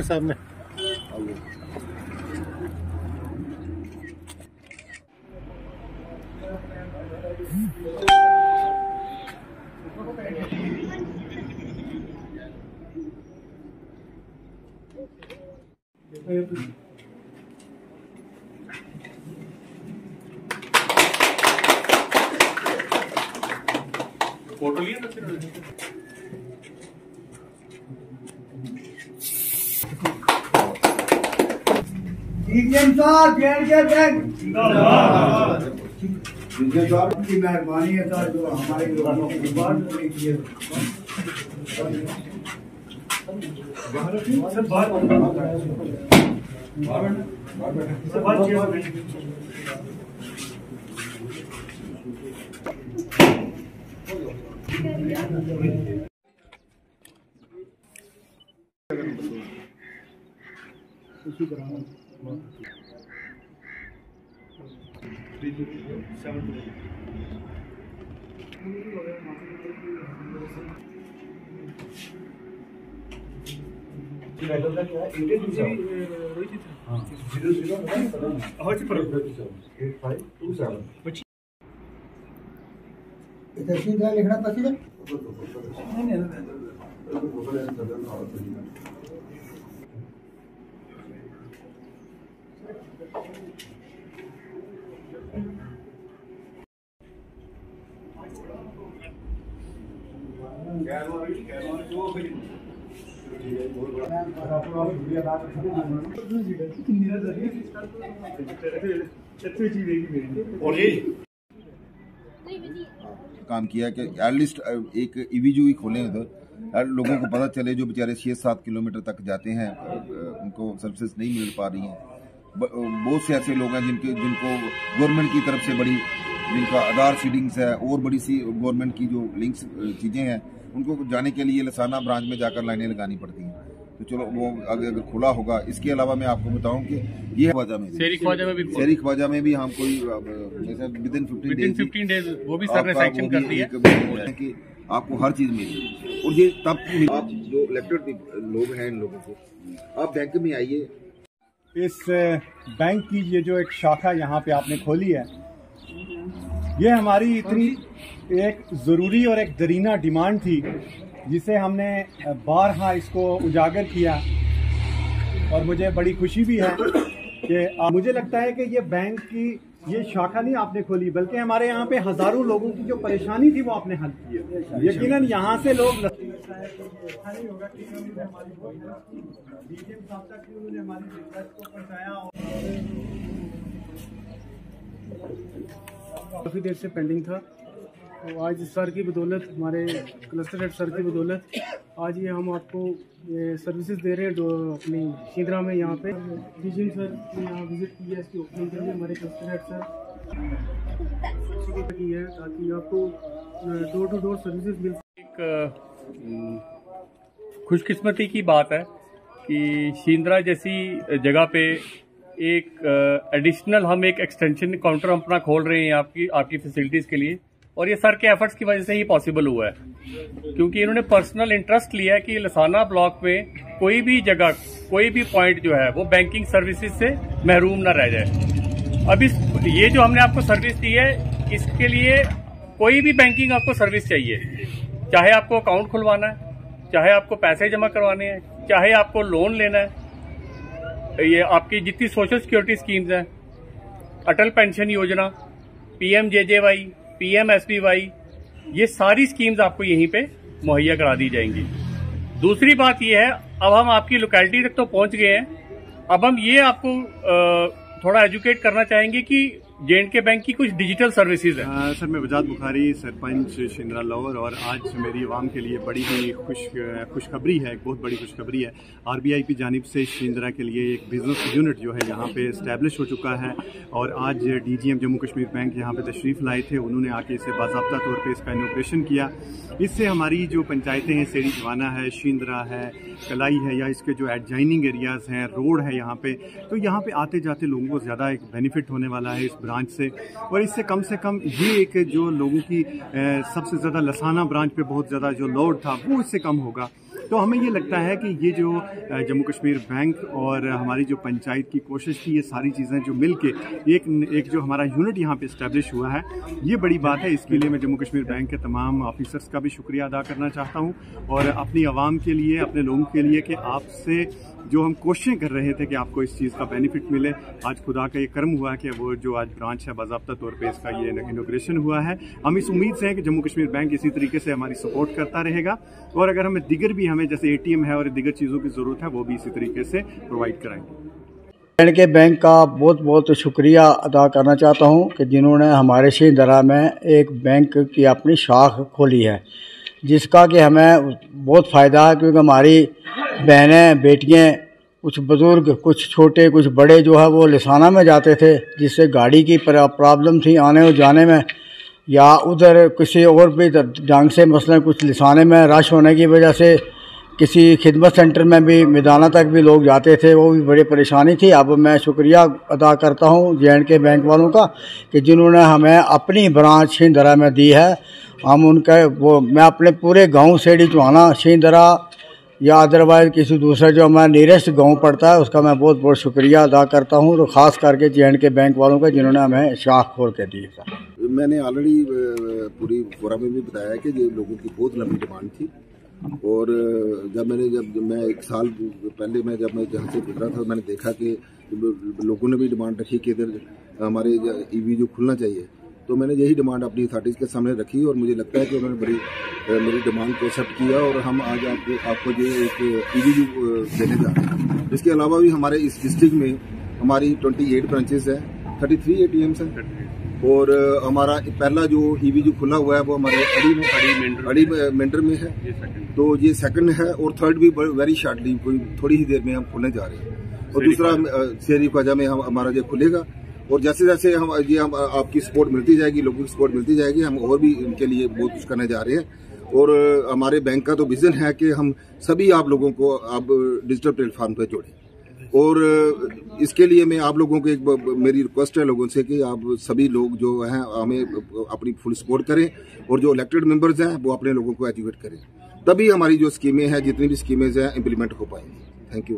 साहब ने। फोटो लिया था फिर की मेहरबानी है सर, जो हमारे लोगों की बात उसी तरह लिखना पसीना काम किया कि एटलीस्ट एक ईवीजू ही खोलें उधर, लोगों को पता चले जो बेचारे 6-7 किलोमीटर तक जाते हैं, उनको सर्विसेज नहीं मिल पा रही हैं। बहुत से ऐसे लोग हैं जिनको गवर्नमेंट की तरफ से बड़ी, जिनका आधार सीडिंग्स है और बड़ी सी गवर्नमेंट की जो लिंक्स चीजें हैं, उनको जाने के लिए लसाना ब्रांच में जाकर लाइनें लगानी पड़ती हैं। तो चलो वो अगर खुला होगा। इसके अलावा मैं आपको बताऊं कि ये ख्वाजा में शेरी ख्वाजा में भी हम कोई विद इन 15 डेज वो भी सर ने सैंक्शन कर दिया कि आपको हर चीज मिलेगी। और ये तब आप जो इलेक्टेड लोग हैं, इन लोगों को आप बैंक में आइए। इस बैंक की ये जो एक शाखा यहाँ पे आपने खोली है, ये हमारी इतनी एक ज़रूरी और एक दरीना डिमांड थी, जिसे हमने बारहा इसको उजागर किया। और मुझे बड़ी खुशी भी है कि मुझे लगता है कि ये बैंक की ये शाखा नहीं आपने खोली, बल्कि हमारे यहाँ पे हजारों लोगों की जो परेशानी थी वो आपने हल की। यकीनन यहाँ से लोग काफ़ी देर से पेंडिंग था, तो आज सर की बदौलत, हमारे क्लस्टर हेड सर की बदौलत आज ये हम आपको ये सर्विसेज दे रहे हैं अपनी शिंद्रा में। यहाँ पे डीजी सर ने यहाँ विजिट की है, इसकी ओपनिंग के लिए हमारे क्लस्टर हेड सर की है, ताकि आपको डोर टू डोर सर्विसेज मिल सके। एक खुशकिस्मती की बात है कि शिंद्रा जैसी जगह पे एक एडिशनल हम एक एक्सटेंशन काउंटर अपना खोल रहे हैं आपकी फैसिलिटीज के लिए। और ये सर के एफर्ट्स की वजह से ही पॉसिबल हुआ है, क्योंकि इन्होंने पर्सनल इंटरेस्ट लिया है कि लसाना ब्लॉक में कोई भी जगह, कोई भी पॉइंट जो है वो बैंकिंग सर्विसेज से महरूम न रह जाए। अब ये जो हमने आपको सर्विस दी है, इसके लिए कोई भी बैंकिंग आपको सर्विस चाहिए, चाहे आपको अकाउंट खुलवाना है, चाहे आपको पैसे जमा करवाने हैं, चाहे आपको लोन लेना है, ये आपकी जितनी सोशल सिक्योरिटी स्कीम्स हैं, अटल पेंशन योजना, PMJJY, PMSBY, ये सारी स्कीम्स आपको यहीं पे मुहैया करा दी जाएंगी। दूसरी बात ये है, अब हम आपकी लोकेलिटी तक तो पहुंच गए हैं, अब हम ये आपको थोड़ा एजुकेट करना चाहेंगे कि J&K बैंक की कुछ डिजिटल सर्विसेज है। सर मैं वजाद बुखारी, सरपंच शिंद्रा लोअर, और आज मेरी आवाम के लिए बड़ी ही खुशखबरी है, एक बहुत बड़ी खुशखबरी है। RBI की जानिब से शिंद्रा के लिए एक बिजनेस यूनिट जो है यहाँ पे इस्टेब्लिश हो चुका है, और आज DGM जम्मू कश्मीर बैंक यहाँ पे तशरीफ़ लाए थे, उन्होंने आके इसे बाज़ाब्ता तौर पे इसका इनॉग्रेशन किया। इससे हमारी जो पंचायतें हैं, सेरी जवाना है, शिंद्रा है, कलाई है, या इसके जो एडजाइनिंग एरियाज़ हैं, रोड है यहाँ पे, तो यहाँ पे आते जाते लोगों को ज़्यादा एक बेनिफिट होने वाला है इस ब्रांच से। और इससे कम से कम ये एक जो लोगों की सबसे ज़्यादा लसाना ब्रांच पे बहुत ज़्यादा जो लोड था वो इससे कम होगा। तो हमें ये लगता है कि ये जो जम्मू कश्मीर बैंक और हमारी जो पंचायत की कोशिश थी, ये सारी चीज़ें जो मिलके एक जो हमारा यूनिट यहाँ पे इस्टेब्लिश हुआ है, ये बड़ी बात है। इसके लिए मैं जम्मू कश्मीर बैंक के तमाम ऑफिसर्स का भी शुक्रिया अदा करना चाहता हूँ और अपनी आवाम के लिए, अपने लोगों के लिए कि आपसे जो हम कोशिशें कर रहे थे कि आपको इस चीज़ का बेनिफिट मिले, आज खुदा का ये कर्म हुआ कि वो जो आज ब्रांच है बाज़ाब्ता तौर पे इसका ये इनॉग्रेशन हुआ है। हम इस उम्मीद से हैं कि जम्मू कश्मीर बैंक इसी तरीके से हमारी सपोर्ट करता रहेगा और अगर हमें दिगर भी हमें जैसे ATM है और दिगर चीज़ों की ज़रूरत है वो भी इसी तरीके से प्रोवाइड कराएंगे। के बैंक का बहुत बहुत शुक्रिया अदा करना चाहता हूं कि जिन्होंने हमारे शींदरा में एक बैंक की अपनी शाख खोली है, जिसका कि हमें बहुत फ़ायदा है, क्योंकि हमारी बहनें बेटियां, कुछ बुज़ुर्ग, कुछ छोटे, कुछ बड़े जो है वो लिसाना में जाते थे, जिससे गाड़ी की प्रॉब्लम थी आने और जाने में, या उधर किसी और भी ढंग से मसलन कुछ लिसाने में रश होने की वजह से किसी खिदमत सेंटर में भी मैदाना तक भी लोग जाते थे, वो भी बड़ी परेशानी थी। अब मैं शुक्रिया अदा करता हूँ J&K बैंक वालों का कि जिन्होंने हमें अपनी ब्रांच शींदरा में दी है। हम उनका मैं अपने पूरे गांव सेड़ी चुहाना शींदरा या अदरवाइज किसी दूसरे जो हमारा नियरेस्ट गांव पड़ता है उसका मैं बहुत बहुत शुक्रिया अदा करता हूं, और ख़ास करके J&K बैंक वालों का जिन्होंने हमें शाख खोल के दी है। मैंने ऑलरेडी पूरी फोरम में भी बताया कि ये लोगों की बहुत लंबी डिमांड थी, और जब मैं 1 साल पहले मैं जहाँ से गुजरा था, मैंने देखा कि लोगों ने भी डिमांड रखी कि इधर हमारे EV जो खुलना चाहिए, तो मैंने यही डिमांड अपनी अथॉरिटीज़ के सामने रखी और मुझे लगता है कि उन्होंने मेरी डिमांड को एक्सेप्ट किया और हम आज आपको ये एक EV देने जा रहे हैं। इसके अलावा भी हमारे इस डिस्ट्रिक्ट में हमारी 28 ब्रांचेस हैं, 33 ATMs हैं, और हमारा पहला जो EV खुला हुआ है वो हमारे अड़ी मेंटर में है, तो ये सेकंड है, और थर्ड भी वेरी शॉर्टली कोई थोड़ी ही देर में हम खुलने जा रहे हैं, और दूसरा शेरी ख्वाजा में हमारा ये खुलेगा। और जैसे जैसे हम आपकी सपोर्ट मिलती जाएगी, लोगों की सपोर्ट मिलती जाएगी, हम और भी इनके लिए बहुत कुछ करने जा रहे हैं। और हमारे बैंक का तो विजन है कि हम सभी आप लोगों को अब डिजिटल प्लेटफॉर्म पे जोड़ें, और इसके लिए मैं आप लोगों को मेरी रिक्वेस्ट है लोगों से कि आप सभी लोग जो हैं हमें अपनी फुल सपोर्ट करें, और जो इलेक्टेड मेंबर्स हैं वो अपने लोगों को एजुकेट करें, तभी हमारी जो स्कीमें हैं, जितनी भी स्कीमें हैं, इम्प्लीमेंट हो पाएंगी। Thank you.